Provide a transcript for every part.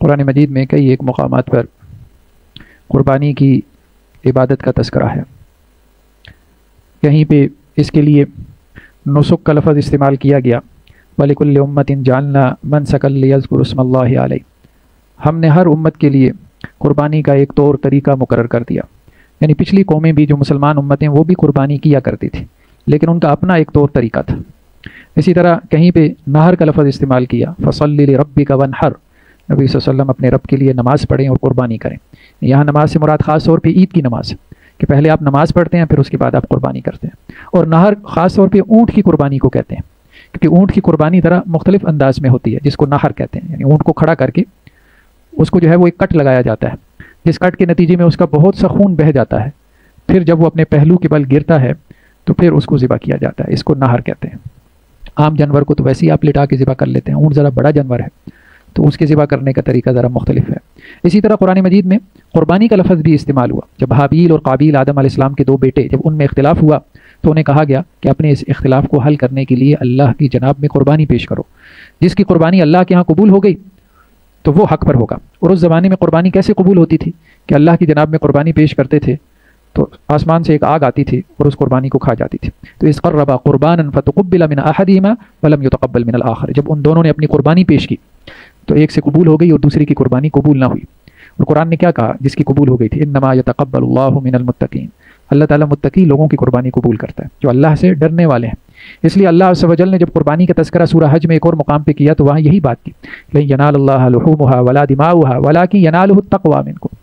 قرآن مجید میں کئی ایک مقامات پر قربانی کی عبادت کا تذکرہ ہے. کہیں پہ اس کے لیے نسک کا لفظ استعمال کیا گیا، وَلِكُلِّ أُمَّةٍ جَعَلْنَا مَنْسَكًا لِيَذْكُرُوا اسْمَ اللَّهِ عَلَيْهِ. ہم نے ہر امت کے لیے قربانی کا ایک طور طریقہ مقرر کر دیا. یعنی پچھلی قومیں بھی جو مسلمان امتیں وہ بھی قربانی کیا کرتی تھی، لیکن ان کا اپنا ایک طور طریقہ تھا. اسی طرح کہیں پہ نہر کا لفظ استعمال کیا، فَصَلِّ لِرَبِّكَ وَانْحَرْ. نبی صلی اللہ علیہ وسلم اپنے رب کے لیے نماز پڑھیں اور قربانی کریں. یہاں نماز سے مراد خاص طور پہ عید کی نماز ہے کہ پہلے آپ نماز پڑھتے ہیں، پھر اس کے بعد آپ قربانی کرتے ہیں. اور نہر خاص طور پہ اونٹ کی قربانی کو کہتے ہیں، کیونکہ اونٹ کی قربانی ذرا مختلف انداز میں ہوتی ہے، جس کو نہر کہتے ہیں. یعنی اونٹ کو کھڑا کر کے اس کو جو ہے وہ ایک کٹ لگایا جاتا ہے، جس کٹ کے نتیجے میں اس کا بہت سا خون بہہ جاتا ہے. پھر جب وہ اپنے پہلو کے بل گرتا ہے تو پھر اس کو ذبح کیا جاتا ہے. اس کو نہر کہتے ہیں. عام جانور کو تو ویسے ہی آپ لٹا کے ذبح کر لیتے ہیں، اونٹ ذرا بڑا جانور ہے تو اس کے ذبح کرنے کا طریقہ ذرا مختلف ہے. اسی طرح قرآن مجید میں قربانی کا لفظ بھی استعمال ہوا. جب حابیل اور قابیل آدم علیہ السلام کے دو بیٹے، جب ان میں اختلاف ہوا تو انہیں کہا گیا کہ اپنے اس اختلاف کو حل کرنے کے لیے اللہ کی جناب میں قربانی پیش کرو. جس کی قربانی اللہ کے ہاں قبول ہو گئی تو وہ حق پر ہوگا. اور اس زمانے میں قربانی کیسے قبول ہوتی تھی کہ اللہ کی جناب میں قربانی پیش کرتے تھے تو آسمان سے ایک آگ آتی تھی اور اس قربانی کو کھا جاتی تھی. تو اس قربا قربانا فتقبل من احدهما ولم يتقبل من الاخر. جب ان دونوں نے اپنی قربانی پیش کی تو ایک سے قبول ہو گئی اور دوسری کی قربانی قبول نہ ہوئی. اور قرآن نے کیا کہا جس کی قبول ہو گئی تھی؟ انما يتقبل الله من المتقین. اللہ تعالیٰ متقی لوگوں کی قربانی قبول کرتا ہے جو اللہ سے ڈرنے والے ہیں. اس لیے اللہ عز و جل نے جب قربانی کا تذکرہ سورہ حج میں ایک اور مقام پہ کیا تو وہاں یہی بات کی، لن ینال اللہ لحومها ولا دماؤها ولکن ینالہ التقوی منکم.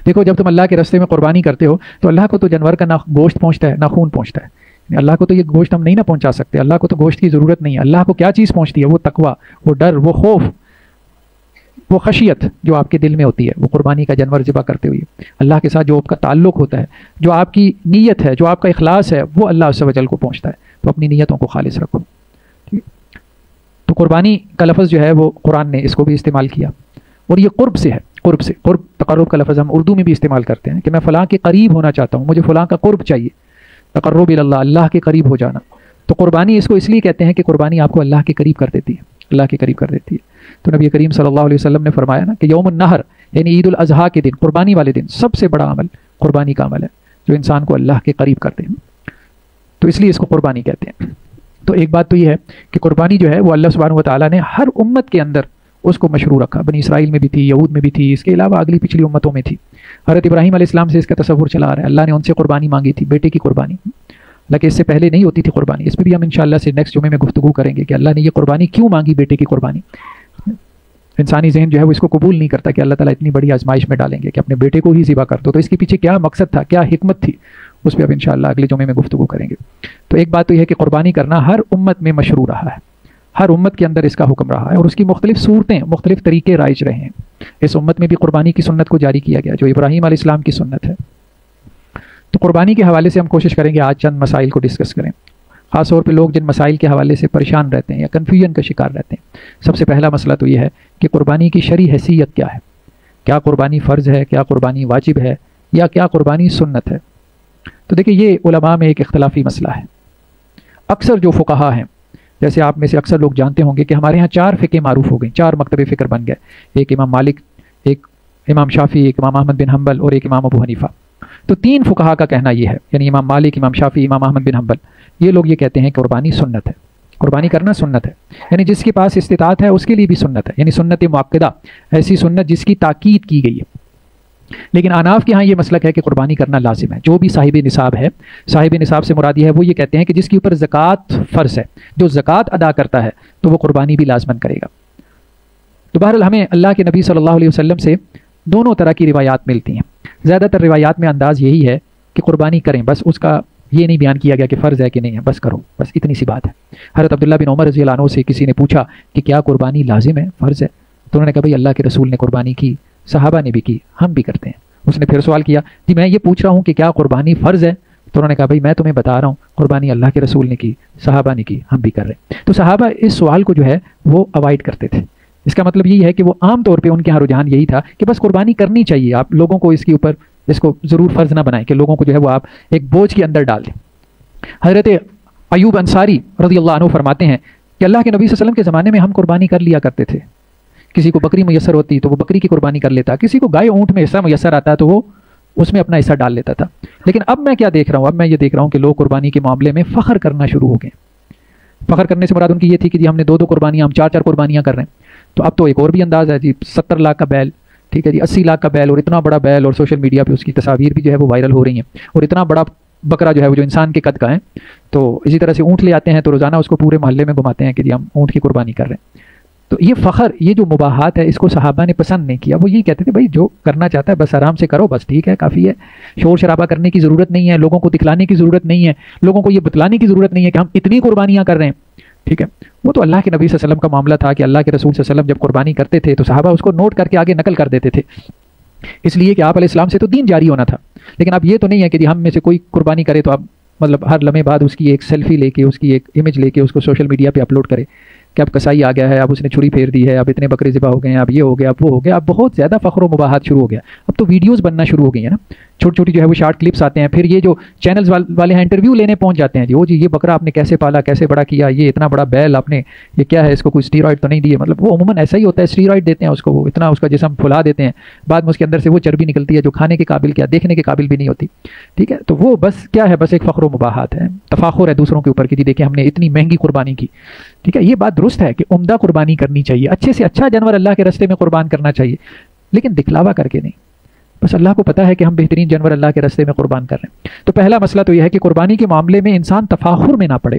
دیکھو جب تم اللہ کے راستے میں قربانی کرتے ہو تو اللہ کو تو جانور کا نہ گوشت پہنچتا ہے نہ خون پہنچتا ہے. اللہ کو تو یہ گوشت ہم نہیں نہ پہنچا سکتے، اللہ کو تو گوشت کی ضرورت نہیں ہے. اللہ کو کیا چیز پہنچتی ہے؟ وہ تقوی، وہ ڈر، وہ خوف، وہ خشیت جو آپ کے دل میں ہوتی ہے. وہ قربانی کا جانور ذبح کرتے ہوئے اللہ کے ساتھ جو آپ کا تعلق ہوتا ہے، جو آپ کی نیت ہے، جو آپ کا اخلاص ہے، وہ اللہ عز و جل کو پہنچتا ہے. تو اپنی نیتوں کو خالص رکھو. تو قربانی کا لفظ جو ہے وہ قرآن نے اس کو بھی استعمال کیا. اور یہ قرب سے ہے، قرب سے. قرب تقرب کا لفظ ہم اردو میں بھی استعمال کرتے ہیں کہ میں فلاں کے قریب ہونا چاہتا ہوں، مجھے فلاں کا قرب چاہیے. تقرب اللہ، اللہ کے قریب ہو جانا. تو قربانی اس کو اس لیے کہتے ہیں کہ قربانی آپ کو اللہ کے قریب کر دیتی ہے، اللہ کے قریب کر دیتی ہے. تو نبی کریم صلی اللہ علیہ وسلم نے فرمایا نا کہ یوم النحر یعنی عید الاضحیٰ کے دن، قربانی والے دن سب سے بڑا عمل قربانی کا عمل ہے جو انسان کو اللہ کے قریب کرتے ہیں. تو اس لیے اس کو قربانی کہتے ہیں. تو ایک بات تو یہ ہے کہ قربانی جو ہے وہ اللہ سبحانہ و تعالیٰ نے ہر امت کے اندر اس کو مشروع رکھا. بنی اسرائیل میں بھی تھی، یہود میں بھی تھی، اس کے علاوہ اگلی پچھلی امتوں میں تھی. حضرت ابراہیم علیہ السلام سے اس کا تصور چلا آ رہا ہے. اللہ نے ان سے قربانی مانگی تھی، بیٹے کی قربانی، لیکن اس سے پہلے نہیں ہوتی تھی قربانی. اس پہ بھی ہم انشاءاللہ سے نیکسٹ جمعے میں گفتگو کریں گے کہ اللہ نے یہ قربانی کیوں مانگی، بیٹے کی قربانی. انسانی ذہن جو ہے وہ اس کو قبول نہیں کرتا کہ اللہ تعالیٰ اتنی بڑی آزمائش میں ڈالیں گے کہ اپنے بیٹے کو ہی ذبح کر دو. تو اس کے پیچھے کیا مقصد تھا، کیا حکمت تھی، اس پہ اب انشاءاللہ اگلے جمعے میں گفتگو کریں گے. تو ایک بات تو یہ ہے کہ قربانی کرنا ہر امت میں مشروع رہا ہے، ہر امت کے اندر اس کا حکم رہا ہے، اور اس کی مختلف صورتیں، مختلف طریقے رائج رہے ہیں. اس امت میں بھی قربانی کی سنت کو جاری کیا گیا جو ابراہیم علیہ السلام کی سنت ہے. تو قربانی کے حوالے سے ہم کوشش کریں گے آج چند مسائل کو ڈسکس کریں، خاص طور پہ لوگ جن مسائل کے حوالے سے پریشان رہتے ہیں یا کنفیوژن کا شکار رہتے ہیں. سب سے پہلا مسئلہ تو یہ ہے کہ قربانی کی شرعی حیثیت کیا ہے. کیا قربانی فرض ہے، کیا قربانی واجب ہے، یا کیا قربانی سنت ہے. تو دیکھیں یہ علماء میں ایک اختلافی مسئلہ ہے. اکثر جو فقہا ہیں، جیسے آپ میں سے اکثر لوگ جانتے ہوں گے کہ ہمارے ہاں 4 فقہ معروف ہو گئیں، 4 مکتب فکر بن گئے. ایک امام مالک، ایک امام شافعی، ایک امام احمد بن حنبل اور ایک امام ابو حنیفہ. تو 3 فقہا کا کہنا یہ ہے، یعنی امام مالک، امام شافعی، امام احمد بن حنبل، یہ لوگ یہ کہتے ہیں کہ قربانی سنت ہے، قربانی کرنا سنت ہے. یعنی جس کے پاس استطاعت ہے اس کے لیے بھی سنت ہے، یعنی سنت مؤکدہ، ایسی سنت جس کی تاکید کی گئی ہے. لیکن اناف کے ہاں یہ مسلک ہے کہ قربانی کرنا لازم ہے. جو بھی صاحب نصاب ہے، صاحب نصاب سے مراد یہ ہے، وہ یہ کہتے ہیں کہ جس کے اوپر زکوٰۃ فرض ہے، جو زکوٰۃ ادا کرتا ہے تو وہ قربانی بھی لازمن کرے گا. تو بہرحال ہمیں اللہ کے نبی صلی اللہ علیہ وسلم سے دونوں طرح کی روایات ملتی ہیں. زیادہ تر روایات میں انداز یہی ہے کہ قربانی کریں، بس اس کا یہ نہیں بیان کیا گیا کہ فرض ہے کہ نہیں ہے، بس کرو، بس اتنی سی بات ہے. حضرت عبداللہ بن عمر رضی اللہ عنہ سے کسی نے پوچھا کہ کیا قربانی لازم ہے، فرض ہے؟ تو انہوں نے کہا بھائی اللہ کے رسول نے قربانی کی، صحابہ نے بھی کی، ہم بھی کرتے ہیں. اس نے پھر سوال کیا جی میں یہ پوچھ رہا ہوں کہ کیا قربانی فرض ہے؟ تو انہوں نے کہا بھائی میں تمہیں بتا رہا ہوں قربانی اللہ کے رسول نے کی، صحابہ نے کی، ہم بھی کر رہے ہیں. تو صحابہ اس سوال کو جو ہے وہ اوائڈ کرتے تھے. اس کا مطلب یہی ہے کہ وہ عام طور پہ ان کے یہاں رجحان یہی تھا کہ بس قربانی کرنی چاہیے، آپ لوگوں کو اس کے اوپر اس کو ضرور فرض نہ بنائیں کہ لوگوں کو جو ہے وہ آپ ایک بوجھ کے اندر ڈال دیں. حضرت ایوب انصاری رضی اللہ عنہ فرماتے ہیں کہ اللہ کے نبی صلی اللہ علیہ وسلم کے زمانے میں ہم قربانی کر لیا کرتے تھے کسی کو بکری میسر ہوتی تو وہ بکری کی قربانی کر لیتا, کسی کو گائے اونٹ میں حصہ میسر آتا ہے تو وہ اس میں اپنا حصہ ڈال لیتا تھا. لیکن اب میں کیا دیکھ رہا ہوں, اب میں یہ دیکھ رہا ہوں کہ لوگ قربانی کے معاملے میں فخر کرنا شروع ہو گئے. فخر کرنے سے مراد ان کی یہ تھی کہ جی ہم نے 2 قربانیاں, ہم 4 قربانیاں کر رہے ہیں. تو اب تو ایک اور بھی انداز ہے جی, 70 لاکھ کا بیل, ٹھیک ہے جی, 80 لاکھ کا بیل, اور اتنا بڑا بیل, اور سوشل میڈیا پہ اس کی تصاویر بھی جو ہے وہ وائرل ہو رہی ہیں, اور اتنا بڑا بکرا جو ہے وہ جو انسان کے قد کا ہے. تو اسی طرح سے اونٹ لے آتے ہیں تو روزانہ اس کو پورے محلے میں گھماتے ہیں کہ جی ہم اونٹ کی قربانی کر رہے ہیں. تو یہ فخر, یہ جو مباحات ہے, اس کو صحابہ نے پسند نہیں کیا. وہ یہی کہتے تھے بھائی جو کرنا چاہتا ہے بس آرام سے کرو, بس ٹھیک ہے, کافی ہے, شور شرابہ کرنے کی ضرورت نہیں ہے, لوگوں کو دکھلانے کی ضرورت نہیں ہے, لوگوں کو یہ بتلانے کی ضرورت نہیں ہے کہ ہم اتنی قربانیاں کر رہے ہیں. ٹھیک ہے, وہ تو اللہ کے نبی صلی اللہ علیہ وسلم کا معاملہ تھا کہ اللہ کے رسول صلی اللہ علیہ وسلم جب قربانی کرتے تھے تو صحابہ اس کو نوٹ کر کے آگے نقل کر دیتے تھے, اس لیے کہ آپ علیہ السلام سے تو دین جاری ہونا تھا. لیکن اب یہ تو نہیں ہے کہ جی ہم میں سے کوئی قربانی کرے تو اب مطلب ہر لمحے بعد اس کی ایک سیلفی لے کے, اس کی ایک امیج لے کے اس کو سوشل میڈیا پہ اپلوڈ کرے کہ اب کسائی آ گیا ہے, اب اس نے چھری پھیر دی ہے, اب اتنے بکرے ذبح ہو گئے ہیں, اب یہ ہو گیا, اب وہ ہو گیا. اب بہت زیادہ فخر و مباحات شروع ہو گیا. اب تو ویڈیوز بننا شروع ہو گئی ہیں نا, چھوٹی چھوٹی جو ہے وہ شارٹ کلپس آتے ہیں. پھر یہ جو چینلز والے ہیں انٹرویو لینے پہنچ جاتے ہیں, جی وہ جی یہ بکرا آپ نے کیسے پالا, کیسے بڑا کیا, یہ اتنا بڑا بیل آپ نے, یہ کیا ہے, اس کو کوئی اسٹیرائڈ تو نہیں دیے. مطلب وہ عموماً ایسا ہی ہوتا ہے, اسٹیرائڈ دیتے ہیں اس کو, وہ اتنا اس کا جسم پھلا دیتے ہیں, بعد میں اس کے اندر سے وہ چربی نکلتی ہے جو کھانے کے قابل, کیا دیکھنے کے قابل بھی نہیں ہوتی. ٹھیک ہے, تو وہ بس کیا ہے, بس ایک فخر و مباحات ہے, تفاخر ہے دوسروں کے اوپر کہ جی دیکھیں ہم نے اتنی مہنگی قربانی کی. ٹھیک ہے, یہ بات درست ہے کہ عمدہ قربانی کرنی چاہیے, اچھے سے اچھا جانور اللہ کے راستے میں قربان کرنا چاہیے, لیکن دکھلاوا کر کے نہیں. بس اللہ کو پتا ہے کہ ہم بہترین جانور اللہ کے راستے میں قربان کر رہے ہیں. تو پہلا مسئلہ تو یہ ہے کہ قربانی کے معاملے میں انسان تفاخر میں نہ پڑے,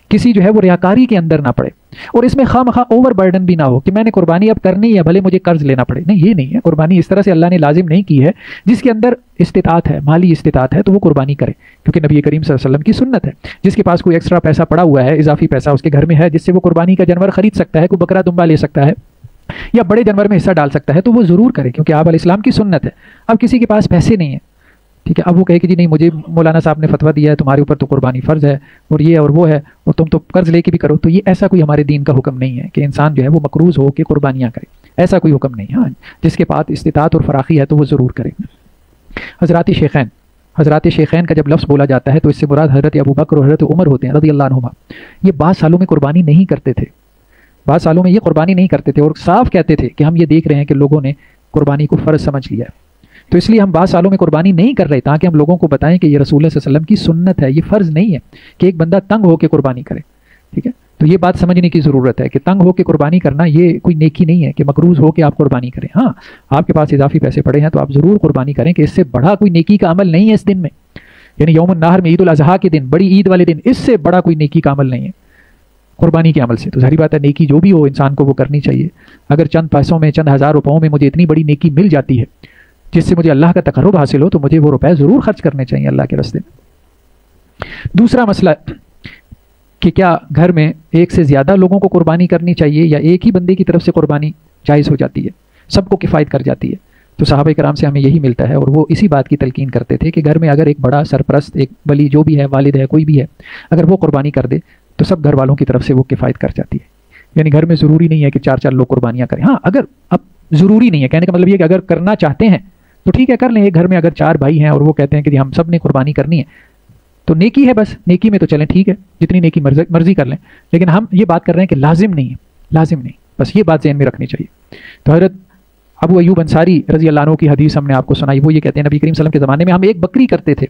کسی جو ہے وہ ریاکاری کے اندر نہ پڑے, اور اس میں خواہ مخواہ اوور برڈن بھی نہ ہو کہ میں نے قربانی اب کرنی ہے بھلے مجھے قرض لینا پڑے. نہیں, یہ نہیں ہے. قربانی اس طرح سے اللہ نے لازم نہیں کی ہے. جس کے اندر استطاعت ہے, مالی استطاعت ہے, تو وہ قربانی کرے, کیونکہ نبی کریم صلی اللہ علیہ وسلم کی سنت ہے. جس کے پاس کوئی ایکسٹرا پیسہ پڑا ہوا ہے, اضافی پیسہ اس کے گھر میں ہے, جس سے وہ قربانی کا جانور خرید سکتا ہے, کوئی بکرا دمبا لے سکتا ہے یا بڑے جانور میں حصہ ڈال سکتا ہے, تو وہ ضرور کرے, کیونکہ آپ علیہ السلام کی سنت ہے. اب کسی کے پاس پیسے نہیں ہیں, ٹھیک ہے, اب وہ کہے کہ جی نہیں مجھے مولانا صاحب نے فتویٰ دیا ہے, تمہارے اوپر تو قربانی فرض ہے, اور یہ اور وہ ہے, اور تم تو قرض لے کے بھی کرو. تو یہ ایسا کوئی ہمارے دین کا حکم نہیں ہے کہ انسان جو ہے وہ مقروض ہو کے قربانیاں کرے, ایسا کوئی حکم نہیں. ہاں, جس کے پاس استطاعت اور فراخی ہے تو وہ ضرور کرے. حضرات شیخین کا جب لفظ بولا جاتا ہے تو اس سے مراد حضرت ابو بکر اور حضرت عمر ہوتے ہیں رضی اللہ عنہما. یہ 22 سالوں میں قربانی نہیں کرتے تھے, 22 سالوں میں یہ قربانی نہیں کرتے تھے, اور صاف کہتے تھے کہ ہم یہ دیکھ رہے ہیں کہ لوگوں نے قربانی کو فرض سمجھ لیا ہے, تو اس لیے ہم 22 سالوں میں قربانی نہیں کر رہے, تاکہ ہم لوگوں کو بتائیں کہ یہ رسول اللہ صلی اللہ علیہ وسلم کی سنت ہے, یہ فرض نہیں ہے کہ ایک بندہ تنگ ہو کے قربانی کرے. ٹھیک ہے, تو یہ بات سمجھنے کی ضرورت ہے کہ تنگ ہو کے قربانی کرنا یہ کوئی نیکی نہیں ہے کہ مقروض ہو کے آپ قربانی کریں. ہاں, آپ کے پاس اضافی پیسے پڑے ہیں تو آپ ضرور قربانی کریں, کہ اس سے بڑا کوئی نیکی کا عمل نہیں ہے اس دن میں, یعنی یوم النحر میں, عید الاضحیٰ کے دن, بڑی عید والے دن, اس سے بڑا کوئی نیکی کا عمل نہیں ہے قربانی کے عمل سے. تو ظاہری بات ہے نیکی جو بھی ہو انسان کو وہ کرنی چاہیے. اگر چند پیسوں میں, چند ہزار روپوں میں مجھے اتنی بڑی نیکی مل جاتی ہے جس سے مجھے اللہ کا تقرب حاصل ہو, تو مجھے وہ روپے ضرور خرچ کرنے چاہیے اللہ کے راستے میں. دوسرا مسئلہ کہ کیا گھر میں ایک سے زیادہ لوگوں کو قربانی کرنی چاہیے یا ایک ہی بندے کی طرف سے قربانی جائز ہو جاتی ہے, سب کو کفایت کر جاتی ہے. تو صحابہ کرام سے ہمیں یہی ملتا ہے, اور وہ اسی بات کی تلقین کرتے تھے کہ گھر میں اگر ایک بڑا سرپرست, ایک ولی جو بھی ہے, والد ہے, کوئی بھی ہے, اگر وہ قربانی کر دے تو سب گھر والوں کی طرف سے وہ کفایت کر جاتی ہے. یعنی گھر میں ضروری نہیں ہے کہ 4 لوگ قربانیاں کریں. ہاں, اگر اب ضروری نہیں ہے, کہنے کا مطلب یہ کہ اگر کرنا چاہتے ہیں تو ٹھیک ہے کر لیں. ایک گھر میں اگر 4 بھائی ہیں اور وہ کہتے ہیں کہ ہم سب نے قربانی کرنی ہے تو نیکی ہے, بس نیکی میں تو چلیں, ٹھیک ہے, جتنی نیکی مرضی کر لیں. لیکن ہم یہ بات کر رہے ہیں کہ لازم نہیں ہے, لازم نہیں, بس یہ بات ذہن میں رکھنی چاہیے. تو حضرت ابو ایوب انصاری رضی اللہ عنہ کی حدیث ہم نے آپ کو سنائی. وہ یہ کہتے ہیں نبی کریم صلی اللہ علیہ وسلم کے زمانے میں ہم ایک بکری کرتے تھے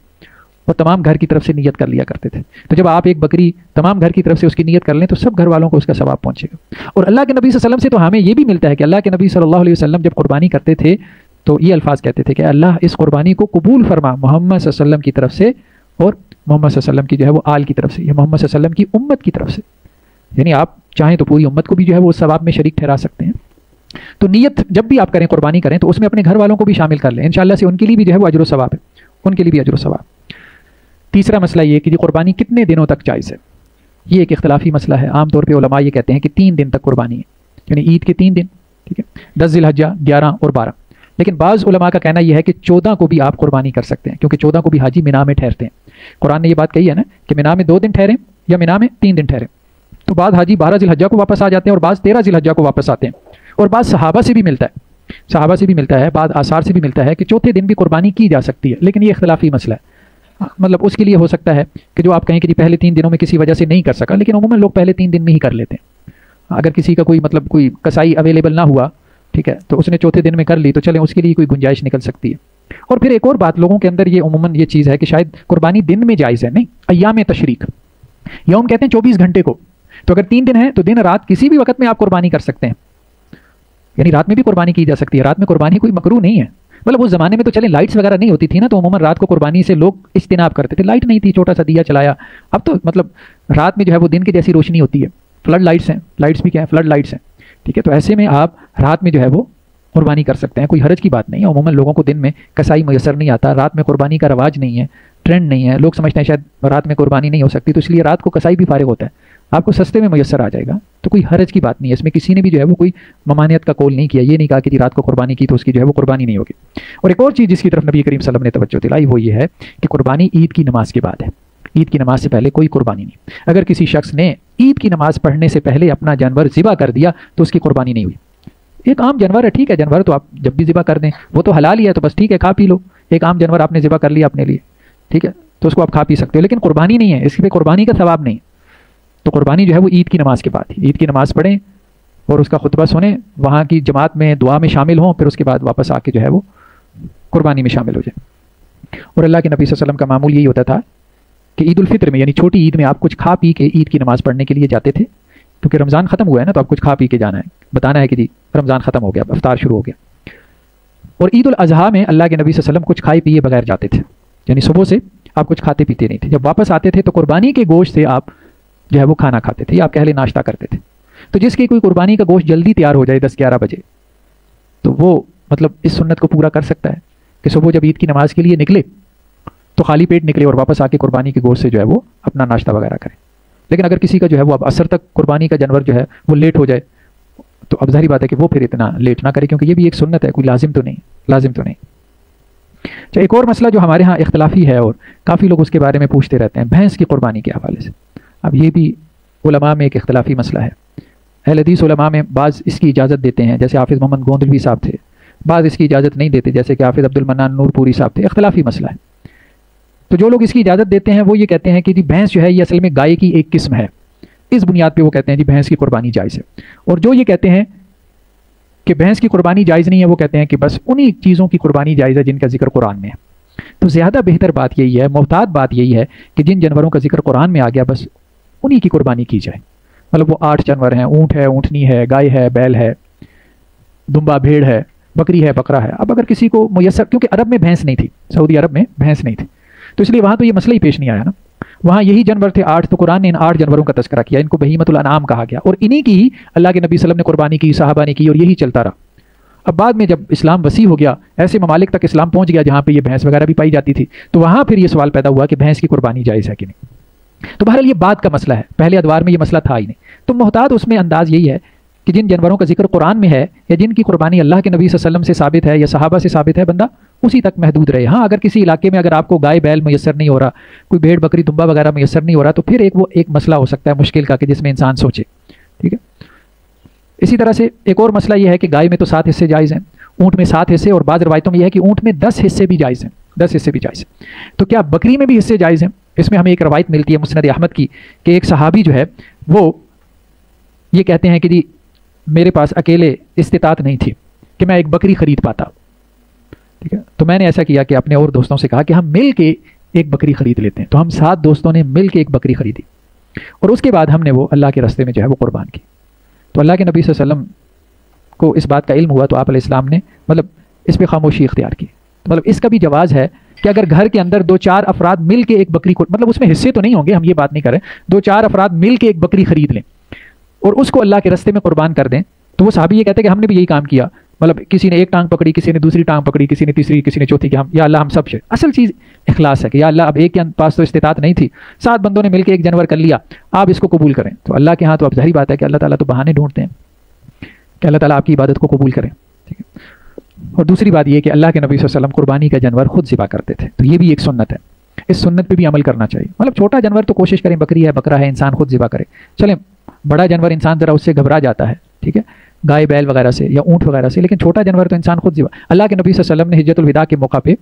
اور تمام گھر کی طرف سے نیت کر لیا کرتے تھے. تو جب آپ ایک بکری تمام گھر کی طرف سے اس کی نیت کر لیں تو سب گھر والوں کو اس کا ثواب پہنچے گا. اور اللہ کے نبی صلی اللہ علیہ وسلم سے تو ہمیں یہ بھی ملتا ہے کہ اللہ کے نبی صلی اللہ علیہ وسلم جب قربانی کرتے تھے تو یہ الفاظ کہتے تھے کہ اللہ اس قربانی کو قبول فرما محمد صلی اللہ علیہ وسلم کی طرف سے, اور محمد صلی اللہ علیہ وسلم کی جو ہے وہ آل کی طرف سے, یا محمد صلی اللہ علیہ وسلم کی امت کی طرف سے. یعنی آپ چاہیں تو پوری امت کو بھی جو ہے وہ ثواب میں شریک ٹھہرا سکتے ہیں. تو نیت جب بھی آپ کریں, قربانی کریں, تو اس میں اپنے گھر والوں کو بھی شامل کر لیں, انشاءاللہ سے ان کے لیے بھی جو ہے وہ اجر و ثواب ہے, ان کے لیے بھی اجر و ثواب. تیسرا مسئلہ یہ کہ قربانی کتنے دنوں تک جائز ہے, یہ ایک اختلافی مسئلہ ہے. عام طور پہ علماء یہ کہتے ہیں کہ 3 دن تک قربانی ہے, یعنی عید کے 3 دن, ٹھیک ہے, 10 ذی الحجہ, 11 اور 12. لیکن بعض علماء کا کہنا یہ ہے کہ 14 کو بھی آپ قربانی کر سکتے ہیں, کیونکہ 14 کو بھی حاجی مینا میں ٹھہرتے ہیں. قرآن نے یہ بات کہی ہے نا کہ مینا میں 2 دن ٹھہریں یا مینا میں 3 دن ٹھہریں. تو بعض حاجی 12 ذی الحجہ کو واپس آ جاتے ہیں اور بعض 13 ذی الحجہ کو واپس آتے ہیں. اور بعض صحابہ سے بھی ملتا ہے, بعض آثار سے بھی ملتا ہے کہ چوتھے دن بھی قربانی کی جا سکتی ہے. لیکن یہ اختلافی مسئلہ ہے. مطلب اس کے لیے ہو سکتا ہے کہ جو آپ کہیں کہ جی پہلے 3 دنوں میں کسی وجہ سے نہیں کر سکا, لیکن عموماً لوگ پہلے 3 دن میں ہی کر لیتے ہیں. اگر کسی کا کوئی کسائی اویلیبل نہ ہوا ٹھیک ہے، تو اس نے چوتھے دن میں کر لی تو چلیں اس کے لیے کوئی گنجائش نکل سکتی ہے۔ اور پھر ایک اور بات، لوگوں کے اندر یہ عموماً یہ چیز ہے کہ شاید قربانی دن میں جائز ہے، نہیں، ایام تشریق، یوم کہتے ہیں 24 گھنٹے کو، تو اگر 3 دن ہیں تو دن رات کسی بھی وقت میں آپ قربانی کر سکتے ہیں، یعنی رات میں بھی قربانی کی جا سکتی ہے، رات میں قربانی کوئی مکروہ نہیں ہے۔ مطلب اس زمانے میں تو چلیں لائٹس وغیرہ نہیں ہوتی تھی نا، تو عموماً رات کو قربانی سے لوگ اجتناب کرتے تھے، لائٹ نہیں تھی، چھوٹا سا دیا چلایا، اب تو مطلب رات میں جو ہے وہ دن کی جیسی روشنی ہوتی ہے، فلڈ لائٹس ہیں، لائٹس بھی کیا ہیں، فلڈ لائٹس ہیں، ٹھیک ہے، تو ایسے میں آپ رات میں جو ہے وہ قربانی کر سکتے ہیں، کوئی حرج کی بات نہیں ہے۔ عموماً لوگوں کو دن میں کسائی میسر نہیں آتا، رات میں قربانی کا رواج نہیں ہے، ٹرینڈ نہیں ہے، لوگ سمجھتے ہیں شاید رات میں قربانی نہیں ہو سکتی، تو اس لیے رات کو کسائی بھی فارغ ہوتا ہے، آپ کو سستے میں میسر آ جائے گا، تو کوئی حرج کی بات نہیں ہے، اس میں کسی نے بھی جو ہے وہ کوئی ممانعت کا قول نہیں کیا، یہ نہیں کہا کہ رات کو قربانی کی تو اس کی جو ہے وہ قربانی نہیں ہوگی۔ اور ایک اور چیز جس کی طرف نبی کریم صلی اللہ علیہ وسلم نے توجہ دلائی وہ یہ ہے کہ قربانی عید کی نماز کے بعد ہے، عید کی نماز سے پہلے کوئی قربانی نہیں۔ اگر کسی شخص نے عید کی نماز پڑھنے سے پہلے اپنا جانور ذبح کر دیا تو اس کی قربانی نہیں ہوئی۔ ایک عام جانور ہے، ٹھیک ہے، جانور تو آپ جب بھی ذبح کر دیں وہ تو حلال ہی ہے، تو بس ٹھیک ہے کھا پی لو، ایک عام جانور آپ نے ذبح کر لیا اپنے لیے، ٹھیک ہے، تو اس کو آپ کھا پی سکتے ہو، لیکن قربانی نہیں ہے، اس پہ قربانی کا ثواب نہیں، تو قربانی جو ہے وہ عید کی نماز کے بعد ہی، عید کی نماز پڑھیں اور اس کا خطبہ سنیں، وہاں کی جماعت میں دعا میں شامل ہوں، پھر اس کے بعد واپس آ کے جو ہے وہ قربانی میں شامل ہو جائیں۔ اور اللہ کے نبی صلی اللہ علیہ وسلم کا معمول یہی ہوتا تھا کہ عید الفطر میں، یعنی چھوٹی عید میں آپ کچھ کھا پی کے عید کی نماز پڑھنے کے لیے جاتے تھے، کیونکہ رمضان ختم ہوا ہے نا، تو آپ کچھ کھا پی کے جانا ہے، بتانا ہے کہ جی رمضان ختم ہو گیا، افطار شروع ہو گیا۔ اور عید الاضحیٰ میں اللہ کے نبی صلی اللہ علیہ وسلم کچھ کھائے پیے بغیر جاتے تھے، یعنی صبح سے آپ کچھ کھاتے پیتے نہیں تھے، جب واپس آتے تھے تو قربانی کے گوشت سے آپ جو ہے وہ کھانا کھاتے تھے، یا آپ کہہ لیں ناشتہ کرتے تھے۔ تو جس کی کوئی قربانی کا گوشت جلدی تیار ہو جائے 10-11 بجے، تو وہ مطلب اس سنت کو پورا کر سکتا ہے کہ صبح جب عید کی نماز کے لیے نکلے تو خالی پیٹ نکلے اور واپس آ کے قربانی کے گوشت سے جو ہے وہ اپنا ناشتہ وغیرہ کرے۔ لیکن اگر کسی کا جو ہے وہ اب عصر تک قربانی کا جانور جو ہے وہ لیٹ ہو جائے تو اب ظاہری بات ہے کہ وہ پھر اتنا لیٹ نہ کرے، کیونکہ یہ بھی ایک سنت ہے، کوئی لازم تو نہیں۔ اچھا، ایک اور مسئلہ جو ہمارے ہاں اختلافی ہے اور کافی لوگ اس کے بارے میں پوچھتے رہتے ہیں، بھینس کی قربانی کے حوالے سے۔ اب یہ بھی علماء میں ایک اختلافی مسئلہ ہے، اہل حدیث علماء میں بعض اس کی اجازت دیتے ہیں، جیسے حافظ محمد گوندلوی صاحب تھے، بعض اس کی اجازت نہیں دیتے، جیسے کہ حافظ عبد المنان نور پوری صاحب تھے، اختلافی مسئلہ ہے۔ تو جو لوگ اس کی اجازت دیتے ہیں وہ یہ کہتے ہیں کہ جی بھینس جو ہے یہ اصل میں گائے کی ایک قسم ہے، اس بنیاد پہ وہ کہتے ہیں جی بھینس کی قربانی جائز ہے۔ اور جو یہ کہتے ہیں کہ بھینس کی قربانی جائز نہیں ہے، وہ کہتے ہیں کہ بس انہی چیزوں کی قربانی جائز ہے جن کا ذکر قرآن میں ہے۔ تو زیادہ بہتر بات یہی ہے، محتاط بات یہی ہے کہ جن جانوروں کا ذکر قرآن میں آ گیا بس انہی کی قربانی کی جائے۔ مطلب وہ 8 جانور ہیں، اونٹ ہے، اونٹنی ہے، گائے ہے، بیل ہے، دمبا بھیڑ ہے، بکری ہے، بکرا ہے۔ اب اگر کسی کو میسر، کیونکہ عرب میں بھینس نہیں تھی، سعودی عرب میں بھینس نہیں تھی، تو اس لیے وہاں تو یہ مسئلہ ہی پیش نہیں آیا نا، وہاں یہی جانور تھے 8، تو قرآن نے ان 8 جانوروں کا تذکرہ کیا، ان کو بہیمۃ الانعام کہا گیا، اور انہی کی ہی اللہ کے نبی صلی اللہ علیہ وسلم نے قربانی کی، صحابہ نے کی، اور یہی چلتا رہا۔ اب بعد میں جب اسلام وسیع ہو گیا، ایسے ممالک تک اسلام پہنچ گیا جہاں پہ یہ بھینس وغیرہ بھی پائی جاتی تھی، تو وہاں پھر یہ سوال پیدا ہوا کہ بھینس کی قربانی جائز ہے کہ نہیں۔ تو بہرحال یہ بات کا مسئلہ ہے، پہلے ادوار میں یہ مسئلہ تھا ہی نہیں۔ تو محتاط اس میں انداز یہی ہے کہ جن جانوروں کا ذکر قرآن میں ہے یا جن کی قربانی اللہ کے نبی صلی اللہ علیہ وسلم سے ثابت ہے یا صحابہ سے ثابت ہے، بندہ اسی تک محدود رہے۔ ہاں اگر کسی علاقے میں اگر آپ کو گائے بیل میسر نہیں ہو رہا، کوئی بھیڑ بکری دمبا وغیرہ میسر نہیں ہو رہا، تو پھر وہ ایک مسئلہ ہو سکتا ہے مشکل کا کہ جس میں انسان سوچے، ٹھیک ہے۔ اسی طرح سے ایک اور مسئلہ یہ ہے کہ گائے میں تو 7 حصے جائز ہیں، اونٹ میں 7 حصے، اور بعض روایتوں میں یہ ہے کہ اونٹ میں 10 حصے بھی جائز ہیں، 10 حصے بھی جائز ہیں۔ تو کیا بکری میں بھی حصے جائز ہیں؟ اس میں ہمیں ایک روایت ملتی ہے مسند احمد کی کہ ایک صحابی جو ہے وہ یہ کہتے ہیں کہ جی میرے پاس اکیلے استطاعت نہیں تھی کہ میں ایک بکری خرید پاتا، ٹھیک ہے، تو میں نے ایسا کیا کہ اپنے اور دوستوں سے کہا کہ ہم مل کے ایک بکری خرید لیتے ہیں۔ تو ہم 7 دوستوں نے مل کے ایک بکری خریدی، اور اس کے بعد ہم نے وہ اللہ کے راستے میں جو ہے وہ قربان کی۔ تو اللہ کے نبی صلی اللہ علیہ وسلم کو اس بات کا علم ہوا تو آپ علیہ السلام نے مطلب اس پہ خاموشی اختیار کی۔ مطلب اس کا بھی جواز ہے کہ اگر گھر کے اندر 2-4 افراد مل کے ایک بکری کو، مطلب اس میں حصے تو نہیں ہوں گے، ہم یہ بات نہیں کر رہے، 2-4 افراد مل کے ایک بکری خرید لیں اور اس کو اللہ کے راستے میں قربان کر دیں، تو وہ صحابی یہ کہتے ہیں کہ ہم نے بھی یہی کام کیا۔ مطلب کسی نے ایک ٹانگ پکڑی، کسی نے دوسری ٹانگ پکڑی، کسی نے تیسری، کسی نے چوتھی، کہ ہم یا اللہ ہم سب سے، اصل چیز اخلاص ہے کہ یا اللہ اب ایک کے پاس تو استطاعت نہیں تھی، 7 بندوں نے مل کے ایک جانور کر لیا، آپ اس کو قبول کریں۔ تو اللہ کے ہاں تو اب ظاہری بات ہے کہ اللہ تعالیٰ تو بہانے ڈھونڈتے ہیں کہ اللہ تعالیٰ آپ کی عبادت کو قبول کریں، ٹھیک ہے۔ اور دوسری بات یہ کہ اللہ کے نبی صلی اللہ علیہ وسلم قربانی کا جانور خود ذبح کرتے تھے، تو یہ بھی ایک سنت ہے، اس سنت پہ بھی عمل کرنا چاہیے۔ مطلب چھوٹا جانور تو کوشش کریں، بکری ہے، بکرا ہے، انسان خود ذبح کرے، چلیں بڑا جانور انسان ذرا اس سے گھبرا جاتا ہے، ٹھیک ہے، گائے بیل وغیرہ سے یا اونٹ وغیرہ سے، لیکن چھوٹا جانور تو انسان خود ذبح۔ اللہ کے نبی صلی اللہ علیہ وسلم نے حجۃ الوداع کے موقع پہ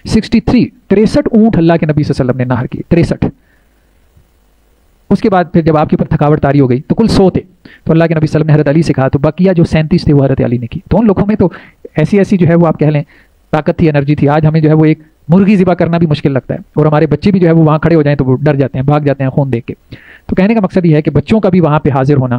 63 اونٹ اللہ کے نبی صلی اللہ علیہ وسلم نے نہر کیے، 63 اس کے بعد پھر جب آپ کے اوپر تھکاوٹ طاری ہو گئی تو کل 100 تھے، تو اللہ کے نبی صلی اللہ علیہ وسلم نے حضرت علی سے کہا تو بقیہ جو 37 تھے وہ حضرت علی نے کی. تو ان لوگوں میں تو ایسی جو ہے وہ آپ کہہ لیں طاقت تھی، انرجی تھی. آج ہمیں جو ہے وہ ایک مرغی ذبح کرنا بھی مشکل لگتا ہے، اور ہمارے بچے بھی جو ہے وہ وہاں کھڑے ہو جائیں تو وہ ڈر جاتے ہیں، بھاگ جاتے ہیں خون دیکھ کے. تو کہنے کا مقصد یہ ہے کہ بچوں کا بھی وہاں پہ حاضر ہونا،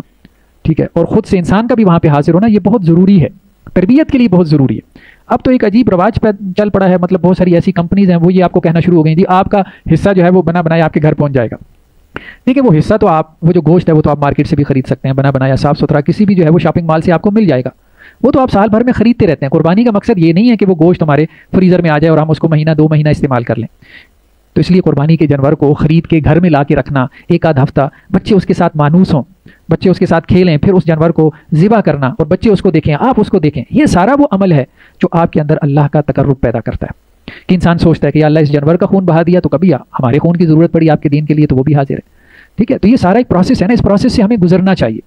ٹھیک ہے، اور خود سے انسان کا بھی وہاں پہ حاضر ہونا یہ بہت ضروری ہے، تربیت کے لیے بہت ضروری ہے. اب تو ایک عجیب رواج پہ چل پڑا ہے، مطلب بہت ساری ایسی کمپنیز ہیں وہ یہ آپ کو کہنا شروع ہو گئی جی آپ کا حصہ جو ہے وہ بنا بنایا آپ کے گھر پہنچ جائے گا. ٹھیک ہے، وہ حصہ تو آپ وہ جو گوشت ہے وہ تو آپ مارکیٹ سے بھی خرید سکتے ہیں، بنا بنایا صاف ستھرا کسی بھی جو ہے وہ شاپنگ مال سے آپ کو مل جائے گا، وہ تو آپ سال بھر میں خریدتے رہتے ہیں. قربانی کا مقصد یہ نہیں ہے کہ وہ گوشت ہمارے فریزر میں آ جائے اور ہم اس کو مہینہ 2 مہینہ استعمال کر لیں. تو اس لیے قربانی کے جانور کو خرید کے گھر میں لا کے رکھنا، ایک آدھ ہفتہ بچے اس کے ساتھ مانوس ہوں، بچے اس کے ساتھ کھیلیں، پھر اس جانور کو ذبح کرنا اور بچے اس کو دیکھیں، آپ اس کو دیکھیں، یہ سارا وہ عمل ہے جو آپ کے اندر اللہ کا تقرب پیدا کرتا ہے. کہ انسان سوچتا ہے کہ یا اللہ اس جانور کا خون بہا دیا تو کبھی ہمارے خون کی ضرورت پڑی آپ کے دین کے لیے تو وہ بھی حاضر ہے. ٹھیک ہے، تو یہ سارا ایک پروسیس ہے نا، اس پروسیس سے ہمیں گزرنا چاہیے،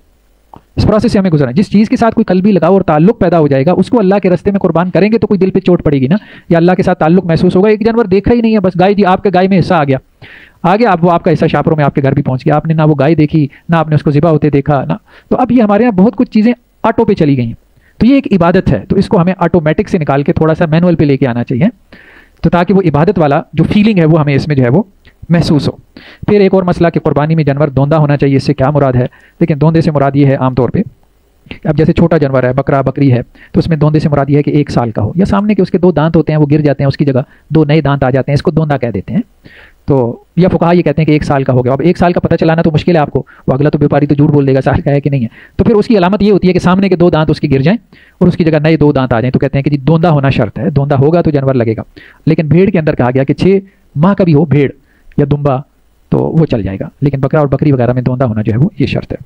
اس پروسیس سے ہمیں گزرنا. جس چیز کے ساتھ کوئی قلبی لگاؤ اور تعلق پیدا ہو جائے گا اس کو اللہ کے راستے میں قربان کریں گے تو کوئی دل پہ چوٹ پڑے گی نا، یا اللہ کے ساتھ تعلق محسوس ہوگا. ایک جانور دیکھا ہی نہیں ہے، بس گائے جی آپ کے گائے میں حصہ آ گیا اب وہ آپ کا حصہ شاپروں میں آپ کے گھر بھی پہنچ گیا، آپ نے نہ وہ گائے دیکھی نہ آپ نے اس کو ذبح ہوتے دیکھا نا. تو اب یہ ہمارے یہاں بہت کچھ چیزیں آٹو پہ چلی گئی ہیں. تو یہ ایک عبادت ہے، تو اس کو ہمیں آٹومیٹک سے نکال کے تھوڑا سا مینول پہ لے کے آنا چاہیے، تو تاکہ وہ عبادت والا جو فیلنگ ہے وہ ہمیں اس میں جو ہے وہ محسوس ہو. پھر ایک اور مسئلہ کہ قربانی میں جانور دوندا ہونا چاہیے، اس سے کیا مراد ہے؟ لیکن دوندے سے مراد یہ ہے عام طور پہ اب جیسے چھوٹا جانور ہے، بکرا بکری ہے، تو اس میں دوندے سے مراد یہ ہے کہ 1 سال کا ہو، یا سامنے کے اس کے 2 دانت ہوتے ہیں وہ گر جاتے ہیں، اس کی جگہ 2 نئے دانت آ جاتے ہیں، اس کو دوندا کہہ دیتے ہیں. تو یا فقہا یہ کہتے ہیں کہ 1 سال کا ہو گیا. اب 1 سال کا پتہ چلانا تو مشکل ہے آپ کو، وہ اگلا تو بیپاری تو جھوٹ بول دے گا سال کا ہے کہ نہیں ہے. تو پھر اس کی علامت یہ ہوتی ہے کہ سامنے کے 2 دانت اس کے گر جائیں اور اس کی جگہ نئے 2 دانت آ جائیں، تو کہتے ہیں کہ جی دوندا ہونا شرط ہے، دوندا ہوگا تو جانور لگے گا. لیکن بھیڑ کے اندر کہا گیا کہ 6 ماہ کا بھی ہو بھیڑ یا دمبا تو وہ چل جائے گا، لیکن بکرا اور بکری وغیرہ میں دوندا ہونا جو ہے وہ یہ شرط ہے.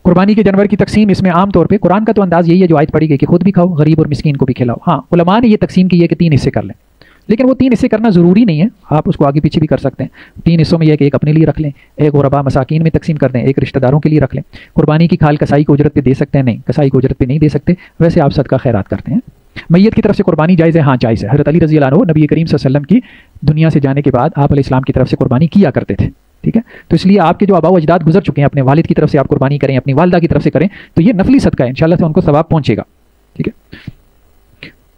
قربانی کے جانور کی تقسیم اس میں عام طور پہ قرآن کا تو انداز یہی ہے جو آیت پڑھی گئی کہ خود بھی کھاؤ، غریب اور مسکین کو بھی کھلاؤ. ہاں علماء نے یہ تقسیم کی ہے کہ 3 حصے کر لیں، لیکن وہ 3 حصے کرنا ضروری نہیں ہے، آپ اس کو آگے پیچھے بھی کر سکتے ہیں. 3 حصوں میں یہ کہ ایک اپنے لیے رکھ لیں، ایک غربا مساکین میں تقسیم کر دیں، ایک رشتہ داروں کے لیے رکھ لیں. قربانی کی کھال کسائی کو اجرت پہ دے سکتے ہیں؟ نہیں، کسائی کو اجرت پہ نہیں دے سکتے، ویسے آپ صدقہ خیرات کرتے ہیں. میت کی طرف سے قربانی جائز ہے؟ ہاں جائز ہے. حضرت علی رضی اللہ عنہ نبی کریم صلی اللہ علیہ وسلم کی دنیا سے جانے کے بعد آپ علیہ السلام کی طرف سے قربانی کیا کرتے تھے. ٹھیک ہے، تو اس لیے آپ کے جو آباء و اجداد گزر چکے ہیں اپنے والد کی طرف سے آپ قربانی کریں، اپنی والدہ کی طرف سے کریں، تو یہ نفلی صدقہ ہے، انشاءاللہ سے ان کو ثواب پہنچے گا. ٹھیک ہے،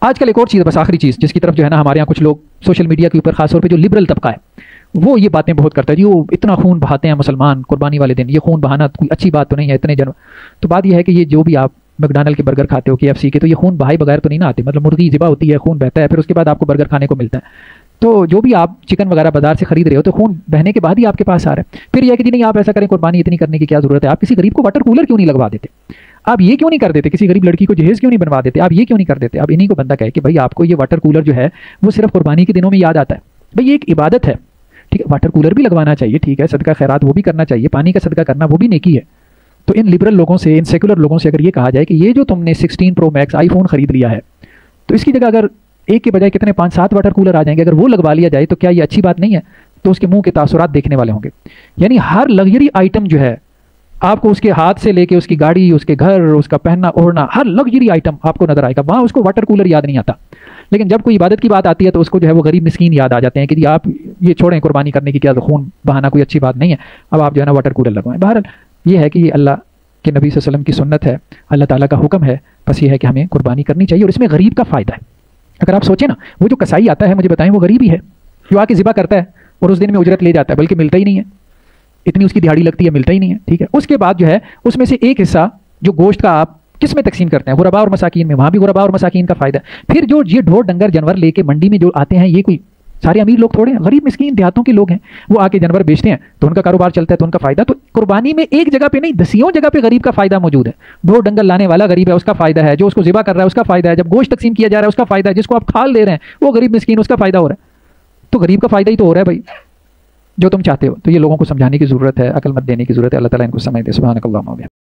آج کل ایک اور چیز، بس آخری چیز جس کی طرف جو ہے نا ہمارے یہاں کچھ لوگ سوشل میڈیا کے اوپر خاص طور پہ جو لبرل طبقہ ہے وہ یہ باتیں بہت کرتا ہے جی وہ اتنا خون بہاتے ہیں مسلمان قربانی والے دن، یہ خون بہانا کوئی اچھی بات تو نہیں ہے اتنے جانور. تو بات یہ ہے کہ یہ جو بھی آپ میکڈونلڈ کے برگر کھاتے ہو KFC کے، تو یہ خون بہائے بغیر تو نہیں نہ آتے، مطلب مرغی ذبح ہوتی ہے، خون بہتا ہے، پھر اس کے بعد آپ کو برگر کھانے کو ملتا ہے. تو جو بھی آپ چکن وغیرہ بازار سے خرید رہے ہو تو خون بہنے کے بعد ہی آپ کے پاس آ رہا ہے. پھر یہ کہ جی نہیں آپ ایسا کریں، قربانی اتنی کرنے کی کیا ضرورت ہے؟ آپ کسی غریب کو واٹر کولر کیوں نہیں لگوا دیتے؟ آپ یہ کیوں نہیں کر دیتے؟ کسی غریب لڑکی کو جہیز کیوں نہیں بنوا دیتے؟ آپ یہ کیوں نہیں کر دیتے؟ اب انہیں کو بندہ کہے کہ بھائی آپ کو یہ واٹر کولر جو ہے وہ صرف قربانی کے دنوں میں یاد آتا ہے. بھائی یہ ایک عبادت ہے، ٹھیک ہے، واٹر کولر بھی لگوانا چاہیے، ٹھیک ہے، صدقہ خیرات وہ بھی کرنا چاہیے، پانی کا صدقہ کرنا وہ بھی نیکی ہے. تو ان لبرل لوگوں سے، ان سیکولر لوگوں سے اگر یہ کہا جائے کہ یہ جو تم نے 16 Pro Max آئی فون خرید لیا ہے تو اس کی جگہ اگر ایک کے بجائے کتنے 5-7 واٹر کولر آ جائیں گے، اگر وہ لگوا لیا جائے تو کیا یہ اچھی بات نہیں ہے؟ تو اس کے منہ کے تاثرات دیکھنے والے ہوں گے. یعنی ہر لگژری آئٹم جو ہے آپ کو اس کے ہاتھ سے لے کے اس کی گاڑی، اس کے گھر، اس کا پہننا اوڑھنا، ہر لگژری آئٹم آپ کو نظر آئے گا، وہاں اس کو واٹر کولر یاد نہیں آتا. لیکن جب کوئی عبادت کی بات آتی ہے تو اس کو جو ہے وہ غریب مسکین یاد آ جاتے ہیں کہ جی آپ یہ چھوڑیں قربانی کرنے کی، کیا خون بہانا کوئی اچھی بات نہیں ہے، اب آپ جو ہے نا واٹر کولر لگوائیں. بہرحال یہ ہے کہ یہ اللہ کہ نبی صلی اللہ علیہ وسلم کی سنت ہے، اللہ تعالیٰ کا حکم ہے، بس یہ ہے کہ ہمیں قربانی کرنی چاہیے، اور اس میں غریب کا فائدہ ہے. اگر آپ سوچیں نا، وہ جو کسائی آتا ہے مجھے بتائیں وہ غریب ہی ہے جو آ کے ذبح کرتا ہے اور اس دن میں اجرت لے جاتا ہے، بلکہ ملتا ہی نہیں ہے، اتنی اس کی دیہاڑی لگتی ہے، ملتا ہی نہیں ہے. ٹھیک ہے، اس کے بعد جو ہے اس میں سے ایک حصہ جو گوشت کا آپ کس میں تقسیم کرتے ہیں؟ غربا اور مساکین میں، وہاں بھی غربا اور مساکین کا فائدہ. پھر جو یہ ڈھور ڈنگر جانور لے کے منڈی میں جو آتے ہیں، یہ کوئی سارے امیر لوگ تھوڑے ہیں، غریب مسکین دیہاتوں کے لوگ ہیں، وہ آ کے جانور بیچتے ہیں تو ان کا کاروبار چلتا ہے، تو ان کا فائدہ. تو قربانی میں ایک جگہ پہ نہیں، 10 جگہ پہ غریب کا فائدہ موجود ہے. ڈھور ڈنگر لانے والا غریب ہے، اس کا فائدہ ہے، جو اس کو ذبح کر رہا ہے اس کا فائدہ ہے، جب گوشت تقسیم کیا جا رہا ہے اس کا فائدہ ہے، جس کو آپ کھال دے رہے ہیں وہ غریب مسکین، اس کا فائدہ ہو رہا ہے. تو غریب کا فائدہ ہی تو ہو رہا ہے بھائی جو تم چاہتے ہو. تو یہ لوگوں کو سمجھانے کی ضرورت ہے، عقل مت دینے کی ضرورت ہے. اللہ تعالیٰ ان کو سمجھ دے. سبحانک اللہم و بحمدک.